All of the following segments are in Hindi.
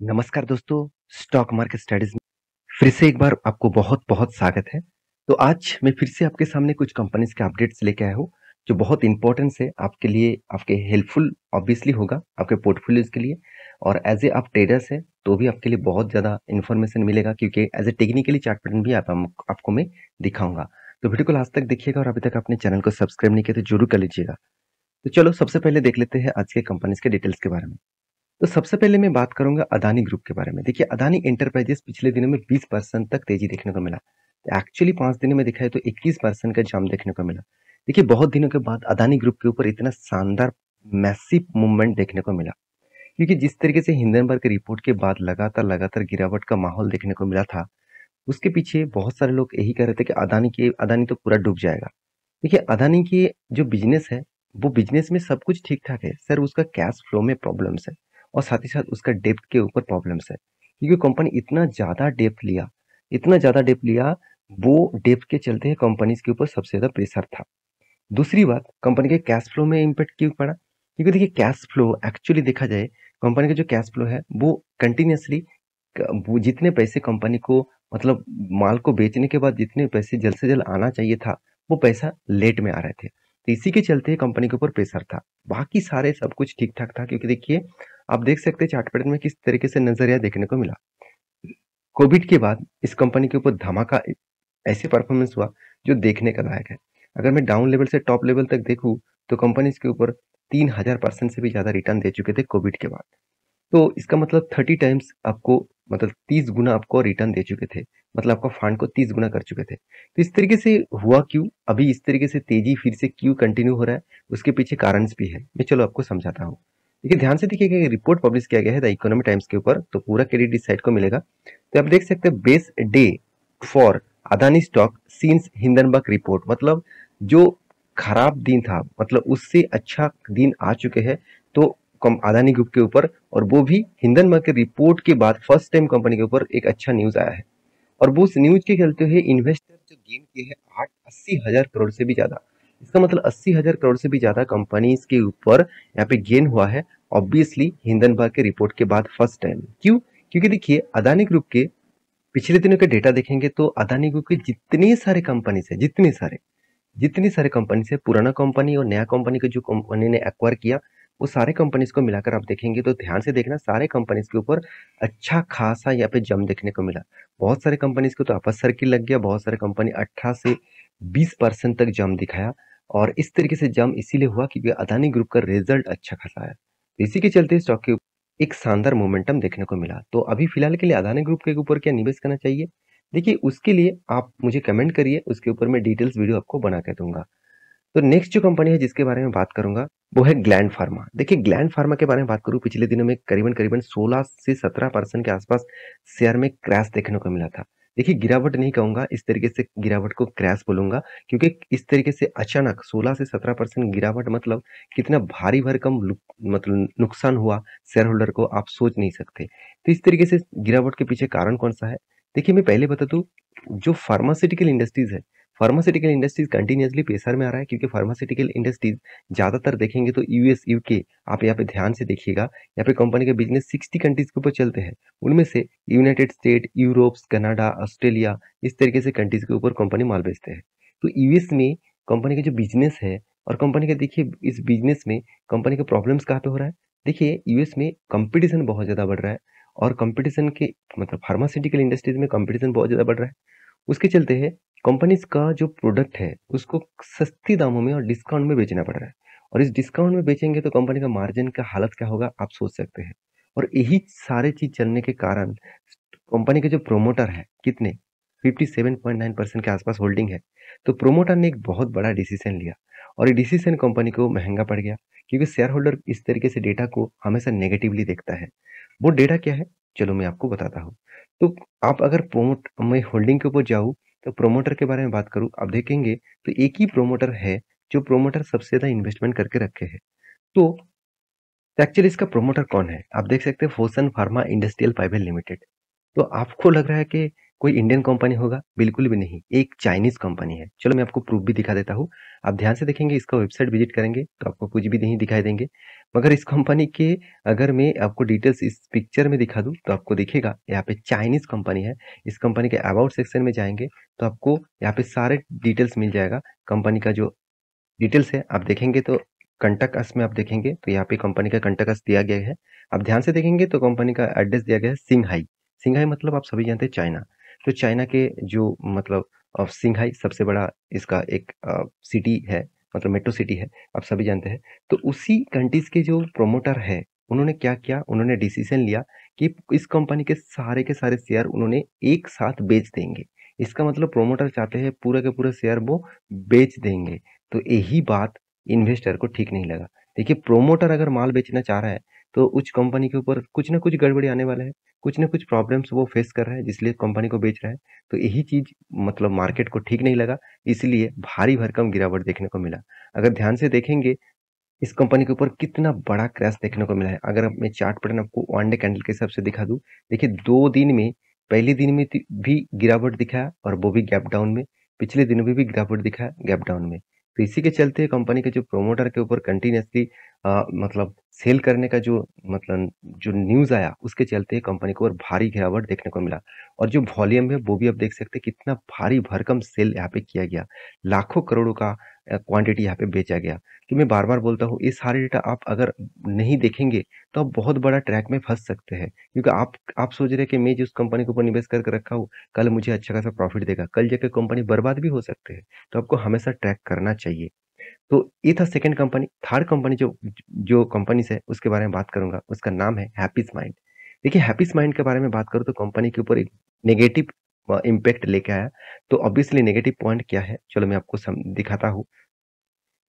नमस्कार दोस्तों, स्टॉक मार्केट स्टडीज में फिर से एक बार आपको बहुत-बहुत स्वागत है। तो आज मैं फिर से आपके सामने कुछ कंपनीज के अपडेट्स लेके आया हूँ, जो बहुत इंपॉर्टेंस है आपके लिए, आपके हेल्पफुल ऑब्वियसली होगा आपके पोर्टफोलियोज के लिए। और एज ए आप ट्रेडर्स हैं तो भी आपके लिए बहुत ज़्यादा इन्फॉर्मेशन मिलेगा, क्योंकि as a technically chart pattern भी आपको मैं दिखाऊंगा। तो वीडियो को लास्ट तक देखिएगा और अभी तक अपने चैनल को सब्सक्राइब नहीं किया तो जरूर कर लीजिएगा। तो चलो सबसे पहले देख लेते हैं आज के कंपनीज के डिटेल्स के बारे में। तो सबसे पहले मैं बात करूंगा अदानी ग्रुप के बारे में। देखिए, अदानी एंटरप्राइजेस पिछले दिनों में 20% तक तेजी देखने को मिला। तो एक्चुअली 5 दिनों में देखा है तो 21% का जंप देखने को मिला। देखिए, बहुत दिनों के बाद अदानी ग्रुप के ऊपर इतना शानदार मैसिव मूवमेंट देखने को मिला, क्योंकि जिस तरीके से हिंडनबर्ग की रिपोर्ट के बाद लगातार लगातार गिरावट का माहौल देखने को मिला था, उसके पीछे बहुत सारे लोग यही कह रहे थे कि अदानी तो पूरा डूब जाएगा। देखिए, अदानी की जो बिजनेस है, वो बिजनेस में सब कुछ ठीक ठाक है सर, उसका कैश फ्लो में प्रॉब्लम्स है और साथ ही साथ उसका डेप्थ के ऊपर प्रॉब्लम्स है, क्योंकि कंपनी इतना ज्यादा डेप्थ लिया, वो डेप्थ के चलते कंपनीज के ऊपर सबसे ज्यादा प्रेशर था। दूसरी बात, कंपनी के कैश फ्लो में इम्पेक्ट क्यों पड़ा, क्योंकि देखिए कैश फ्लो एक्चुअली देखा जाए, कंपनी का जो कैश फ्लो है वो कंटिन्यूसली, वो जितने पैसे कंपनी को, मतलब माल को बेचने के बाद जितने पैसे जल्द से जल्द आना चाहिए था, वो पैसा लेट में आ रहे थे। तो इसी के चलते कंपनी के ऊपर प्रेशर था। बाकी सारे सब कुछ ठीक ठाक था, क्योंकि देखिए आप देख सकते हैं चार्ट पैटर्न में किस तरीके से नजरिया देखने को मिला। कोविड के बाद इस कंपनी के ऊपर धमाका ऐसे परफॉर्मेंस हुआ जो देखने का लायक है। अगर मैं डाउन लेवल से टॉप लेवल तक देखूं तो कंपनी इसके ऊपर 3000% से भी ज्यादा रिटर्न दे चुके थे कोविड के बाद। तो इसका मतलब 30 टाइम्स आपको, मतलब 30 गुना आपको रिटर्न दे चुके थे, मतलब आपका फंड को 30 गुना कर चुके थे। तो इस तरीके से हुआ क्यों, अभी इस तरीके से तेजी फिर से क्यों कंटिन्यू हो रहा है, उसके पीछे कारण भी है। मैं चलो आपको समझाता हूँ। देखिए, ध्यान से देखिएगा, एक रिपोर्ट पब्लिश किया गया है द इकोनॉमी टाइम्स के ऊपर, तो पूरा क्रेडिट इस साइड को मिलेगा। तो आप देख सकते हैं best day for Adani stock since Hindenburg report, मतलब जो खराब दिन था, मतलब उससे अच्छा दिन आ चुके हैं। तो अदानी ग्रुप के ऊपर, और वो भी हिंडनबर्ग के रिपोर्ट के बाद फर्स्ट टाइम कंपनी के ऊपर एक अच्छा न्यूज आया है। और वो उस न्यूज के चलते हुए इन्वेस्टर जो गेन किए हैं 80,000 करोड़ से भी ज्यादा। इसका मतलब 80,000 करोड़ से भी ज्यादा कंपनीज के ऊपर यहाँ पे गेन हुआ है, ऑब्वियसली हिंडनबर्ग के रिपोर्ट के बाद फर्स्ट टाइम। क्यों? क्योंकि देखिए अदानी ग्रुप के पिछले दिनों के डेटा देखेंगे तो अदानी ग्रुप के जितनी सारे कंपनीज है, पुराना कंपनी और नया कंपनी को जो कंपनी ने एक्वायर किया, वो सारे कंपनीज को मिलाकर आप देखेंगे तो ध्यान से देखना, सारे कंपनीज के ऊपर अच्छा खासा यहाँ पे जम देखने को मिला। बहुत सारे कंपनीज को तो अपर सर्किल लग गया, बहुत सारे कंपनी 18 से 20% तक जम दिखाया। और इस तरीके से जम इसीलिए हुआ क्योंकि अदानी ग्रुप का रिजल्ट अच्छा खासा आया। तो इसी के चलते स्टॉक के एक शानदार मोमेंटम देखने को मिला। तो अभी फिलहाल के लिए अदानी ग्रुप के ऊपर क्या निवेश करना चाहिए, देखिए उसके लिए आप मुझे कमेंट करिए, उसके ऊपर मैं डिटेल्स वीडियो आपको बना के दूंगा। तो नेक्स्ट जो कंपनी है जिसके बारे में बात करूंगा वो है ग्लैंड फार्मा। देखिए ग्लैंड फार्मा के बारे में बात करूं, पिछले दिनों में करीबन करीबन 16 से 17% के आसपास शेयर में क्रैश देखने को मिला था। देखिए गिरावट नहीं कहूंगा, इस तरीके से गिरावट को क्रैश बोलूंगा, क्योंकि इस तरीके से अचानक 16 से 17% गिरावट, मतलब कितना भारी भरकम मतलब नुकसान हुआ शेयर होल्डर को, आप सोच नहीं सकते। तो इस तरीके से गिरावट के पीछे कारण कौन सा है, देखिए मैं पहले बता दूं, जो फार्मास्यूटिकल इंडस्ट्रीज कंटिन्यूसली प्रेशर में आ रहा है, क्योंकि फार्मास्यूटिकल इंडस्ट्रीज ज्यादातर देखेंगे तो यूएस यूके, आप यहाँ पे ध्यान से देखिएगा, यहाँ पे कंपनी के बिजनेस 60 कंट्रीज के ऊपर चलते हैं। उनमें से United state, Europe, Canada, Australia, इस तरीके से कंट्रीज के ऊपर कंपनी माल बेचते हैं। तो यूएस में कंपनी का जो बिजनेस है, और कंपनी का देखिए इस बिजनेस में कंपनी का प्रॉब्लम्स कहाँ पे हो रहा है, देखिए यूएस में कंपटीशन बहुत ज्यादा बढ़ रहा है। और कंपटीशन के, मतलब फार्मास्यूटिकल इंडस्ट्रीज में कंपटीशन बहुत ज्यादा बढ़ रहा है। उसके चलते है कंपनीज का जो प्रोडक्ट है उसको सस्ती दामों में और डिस्काउंट में बेचना पड़ रहा है। और इस डिस्काउंट में बेचेंगे तो कंपनी का मार्जिन का हालत क्या होगा आप सोच सकते हैं। और यही सारे चीज चलने के कारण कंपनी के जो प्रोमोटर है, कितने 57.9% के आसपास होल्डिंग है, तो प्रोमोटर ने एक बहुत बड़ा डिसीजन लिया। और ये डिसीजन कंपनी को महंगा पड़ गया, क्योंकि शेयर होल्डर इस तरीके से डेटा को हमेशा नेगेटिवली देखता है। वो डेटा क्या है, चलो मैं आपको बताता हूँ। तो आप अगर प्रोमोट मैं होल्डिंग के ऊपर जाऊँ, तो प्रोमोटर के बारे में बात करूँ, आप देखेंगे तो एक ही प्रोमोटर है जो प्रोमोटर सबसे ज्यादा इन्वेस्टमेंट करके रखे हैं। तो एक्चुअली इसका प्रोमोटर कौन है, आप देख सकते हैं Fosun pharma industrial private limited. तो आपको लग रहा है कि कोई इंडियन कंपनी होगा, बिल्कुल भी नहीं, एक चाइनीज कंपनी है। चलो मैं आपको प्रूफ भी दिखा देता हूँ। आप ध्यान से देखेंगे, इसका वेबसाइट विजिट करेंगे तो आपको कुछ भी नहीं दिखाई देंगे। मगर इस कंपनी के अगर मैं आपको डिटेल्स इस पिक्चर में दिखा दूँ तो आपको दिखेगा यहाँ पे चाइनीज़ कंपनी है। इस कंपनी के अबाउट सेक्शन में जाएँगे तो आपको यहाँ पे सारे डिटेल्स मिल जाएगा। कंपनी का जो डिटेल्स है आप देखेंगे तो कंटक अस में आप देखेंगे तो यहाँ पे कंपनी का कंटक अस दिया गया है। आप ध्यान से देखेंगे तो कंपनी का एड्रेस दिया गया है सिंघाई। सिंघाई मतलब आप सभी जानते हैं चाइना। तो चाइना के जो मतलब सिंघाई सबसे बड़ा इसका एक सिटी है, मतलब मेट्रो सिटी है, आप सभी जानते हैं। तो उसी कंट्रीज के जो प्रोमोटर है उन्होंने क्या किया, उन्होंने डिसीजन लिया कि इस कंपनी के सारे शेयर उन्होंने एक साथ बेच देंगे। इसका मतलब प्रोमोटर चाहते हैं पूरा के पूरा शेयर वो बेच देंगे। तो यही बात इन्वेस्टर को ठीक नहीं लगा। देखिए प्रोमोटर अगर माल बेचना चाह रहा है तो उस कंपनी के ऊपर कुछ ना कुछ गड़बड़ी आने वाला है, कुछ ना कुछ प्रॉब्लम्स वो फेस कर रहा है जिसलिए कंपनी को बेच रहा है। तो यही चीज मतलब मार्केट को ठीक नहीं लगा, इसलिए भारी भरकम गिरावट देखने को मिला। अगर ध्यान से देखेंगे इस कंपनी के ऊपर कितना बड़ा क्रैश देखने को मिला है। अगर अब मैं चार्ट पैटर्न आपको वन डे कैंडल के हिसाब से दिखा दूं, देखिए 2 दिन में पहले दिन में भी गिरावट दिखाया और वो भी गैप डाउन में, पिछले दिन में भी गिरावट दिखाया गैप डाउन में। तो इसी के चलते कंपनी के जो प्रोमोटर के ऊपर कंटिन्यूसली मतलब सेल करने का जो मतलब जो न्यूज आया उसके चलते कंपनी को और भारी गिरावट देखने को मिला। और जो वॉल्यूम है वो भी आप देख सकते हैं कितना भारी भरकम सेल यहाँ पे किया गया, लाखों करोड़ों का क्वांटिटी यहाँ पे बेचा गया। कि मैं बार बार बोलता हूँ ये सारे डेटा आप अगर नहीं देखेंगे तो आप बहुत बड़ा ट्रैक में फंस सकते हैं, क्योंकि आप सोच रहे हैं कि मैं जिस कंपनी के ऊपर निवेश करके रखा हूँ कल मुझे अच्छा खासा प्रॉफिट देगा, कल जाके कंपनी बर्बाद भी हो सकते हैं। तो आपको हमेशा ट्रैक करना चाहिए। तो ये था सेकंड कंपनी। थर्ड कंपनी जो जो कंपनीज है उसके बारे में बात करूंगा, उसका नाम है हैप्पीज माइंड। देखिए हैप्पीज माइंड के बारे में बात करूँ तो कंपनी के ऊपर एक नेगेटिव इम्पैक्ट लेके आया। तो ऑब्वियसली नेगेटिव पॉइंट क्या है, चलो मैं आपको दिखाता हूँ।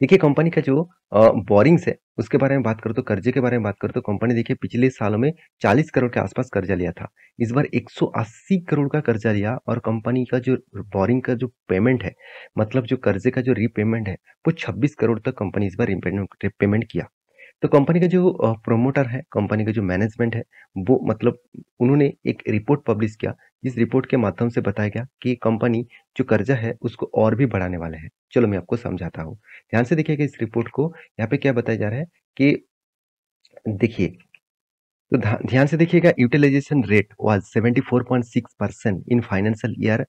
देखिए कंपनी का जो बोरिंग्स है उसके बारे में बात करूँ तो कर्जे के बारे में बात करूँ तो कंपनी देखिए पिछले सालों में 40 करोड़ के आसपास कर्जा लिया था। इस बार 180 करोड़ का कर्जा लिया और कंपनी का जो बोरिंग का जो पेमेंट है, मतलब जो कर्जे का जो रीपेमेंट है वो 26 करोड़ तक कंपनी इस बार पेमेंट किया। तो कंपनी का जो प्रोमोटर है, कंपनी का जो मैनेजमेंट है, वो मतलब उन्होंने एक रिपोर्ट पब्लिश किया। जिस रिपोर्ट के माध्यम से बताया गया कि कंपनी जो कर्जा है उसको और भी बढ़ाने वाले हैं। चलो मैं आपको समझाता हूँ। ध्यान से देखिएगा इस रिपोर्ट को, यहाँ पे क्या बताया जा रहा है कि देखिए, तो ध्यान से देखिएगा utilization rate was 74.6% in financial year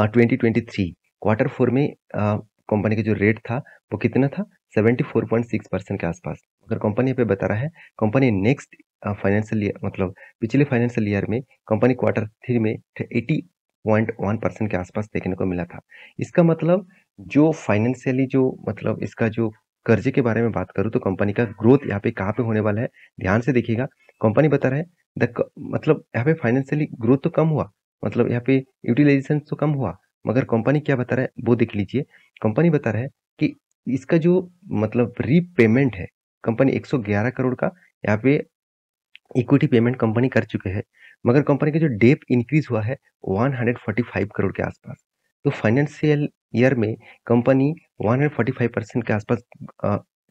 2023। Quarter 4 में कंपनी का जो रेट था वो कितना था, 74.6% के आसपास। अगर कंपनी पे बता रहा है कंपनी नेक्स्ट फाइनेंशियल ईयर मतलब पिछले फाइनेंशियल ईयर में कंपनी क्वार्टर 3 में 80.1% के आसपास देखने को मिला था। इसका मतलब जो फाइनेंशियली जो मतलब इसका जो कर्जे के बारे में बात करूँ तो कंपनी का ग्रोथ यहाँ पे कहाँ पे होने वाला है, ध्यान से देखिएगा। कंपनी बता रहा है मतलब यहाँ पे फाइनेंशियली ग्रोथ तो कम हुआ, मतलब यहाँ पे यूटिलाइजेशन तो कम हुआ, मगर कंपनी क्या बता रहा है वो देख लीजिए। कंपनी बता रहा है कि इसका जो मतलब रीपेमेंट है, कंपनी 111 करोड़ का यहाँ पे इक्विटी पेमेंट कंपनी कर चुके हैं, मगर कंपनी का जो डेप इंक्रीज हुआ है 145 करोड़ के आसपास। तो फाइनेंशियल ईयर में कंपनी 145% के आसपास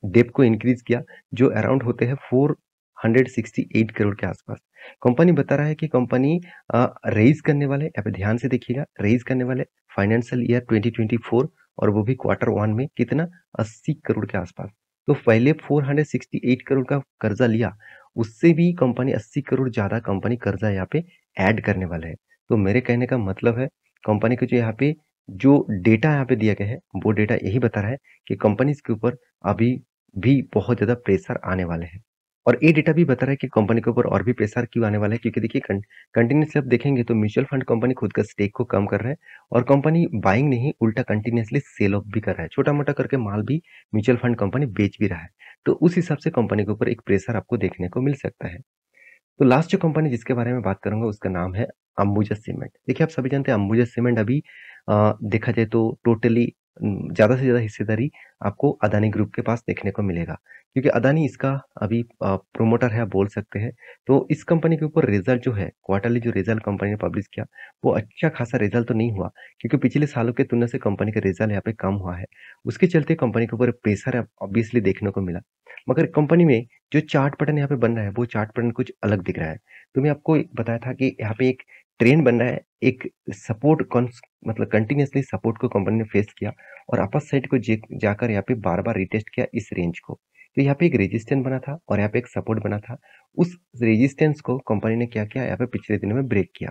डेप को इंक्रीज किया, जो अराउंड होते हैं 468 करोड़ के आसपास। कंपनी बता रहा है कि कंपनी रेज करने वाले, यहाँ पे ध्यान से देखिएगा, रेज करने वाले फाइनेंशियल ईयर 2024 और वो भी क्वार्टर 1 में कितना, 80 करोड़ के आसपास। तो पहले 468 करोड़ का कर्जा लिया, उससे भी कंपनी 80 करोड़ ज़्यादा कंपनी कर्जा यहाँ पे ऐड करने वाला है। तो मेरे कहने का मतलब है कंपनी को जो यहाँ पे जो डेटा यहाँ पे दिया गया है वो डेटा यही बता रहा है कि कंपनीज के ऊपर अभी भी बहुत ज़्यादा प्रेशर आने वाले हैं। और ये डेटा भी बता रहा है कि कंपनी के ऊपर और भी प्रेशर क्यों आने वाला है, क्योंकि देखिए कंटिन्यूसली आप देखेंगे तो म्यूचुअल फंड कंपनी खुद का स्टेक को कम कर रहा है और कंपनी बाइंग नहीं उल्टा कंटिन्यूसली सेल ऑफ भी कर रहा है, छोटा मोटा करके माल भी म्यूचुअल फंड कंपनी बेच भी रहा है। तो उस हिसाब से कंपनी के ऊपर एक प्रेशर आपको देखने को मिल सकता है। तो लास्ट जो कंपनी जिसके बारे में बात करूंगा उसका नाम है अंबुजा सीमेंट। देखिए आप सभी जानते हैं अंबुजा सीमेंट अभी देखा जाए तो टोटली ज़्यादा से ज़्यादा हिस्सेदारी आपको अदानी ग्रुप के पास देखने को मिलेगा, क्योंकि अदानी इसका अभी प्रोमोटर है आप बोल सकते हैं। तो इस कंपनी के ऊपर रिजल्ट जो है, क्वार्टरली जो रिजल्ट कंपनी ने पब्लिश किया वो अच्छा खासा रिजल्ट तो नहीं हुआ, क्योंकि पिछले सालों के तुलना से कंपनी का रिजल्ट यहाँ पे कम हुआ है। उसके चलते कंपनी के ऊपर प्रेशर ऑब्वियसली देखने को मिला। मगर कंपनी में जो चार्ट पैटर्न यहाँ पे बन रहा है वो चार्ट पैटर्न कुछ अलग दिख रहा है। तो मैं आपको बताया था कि यहाँ पे एक ट्रेंड बन रहा है, एक सपोर्ट मतलब कंटिन्यूसली सपोर्ट को कंपनी ने फेस किया और अपर साइड को जाकर यहाँ पे बार बार रिटेस्ट किया इस रेंज को। तो यहाँ पे एक रेजिस्टेंस बना था और यहाँ पे एक सपोर्ट बना था। उस रेजिस्टेंस को कंपनी ने क्या किया, यहाँ पे पिछले दिनों में ब्रेक किया।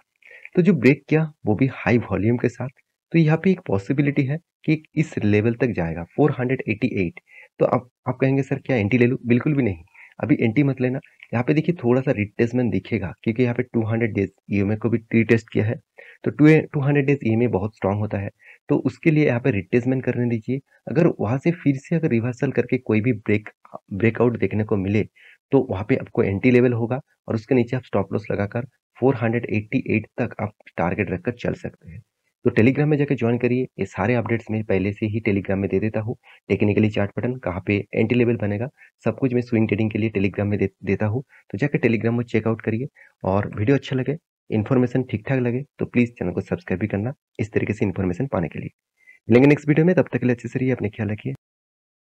तो जो ब्रेक किया वो भी हाई वॉल्यूम के साथ। तो यहाँ पे एक पॉसिबिलिटी है कि इस लेवल तक जाएगा 488। तो आप कहेंगे सर क्या एंटी ले लूँ? बिल्कुल भी नहीं, अभी एंटी मत लेना। यहाँ पे देखिए थोड़ा सा रिट्रेसमेंट दिखेगा क्योंकि यहाँ पे 200 डेज ईएमए को भी रीटेस्ट किया है। तो 200 डेज ईएमए बहुत स्ट्रांग होता है, तो उसके लिए यहाँ पे रिट्रेसमेंट करने दीजिए। अगर वहां से फिर से अगर रिवर्सल करके कोई भी ब्रेकआउट देखने को मिले तो वहां पे आपको एंटी लेवल होगा और उसके नीचे आप स्टॉप लॉस लगाकर 488 तक आप टारगेट रखकर चल सकते हैं। तो टेलीग्राम में जाकर ज्वाइन करिए, ये सारे अपडेट्स मैं पहले से ही टेलीग्राम में दे देता हूँ। टेक्निकली चार्ट पैटर्न कहाँ पे एंटी लेवल बनेगा, सब कुछ मैं स्विंग ट्रेडिंग के लिए टेलीग्राम में देता हूँ। तो जाकर टेलीग्राम में चेकआउट करिए और वीडियो अच्छा लगे, इन्फॉर्मेशन ठीक ठाक लगे तो प्लीज़ चैनल को सब्सक्राइब भी करना इस तरीके से इन्फॉर्मेशन पाने के लिए। मिलेंगे नेक्स्ट वीडियो में, तब तक के लिए अच्छे से रहिए, अपने ख्याल रखिए।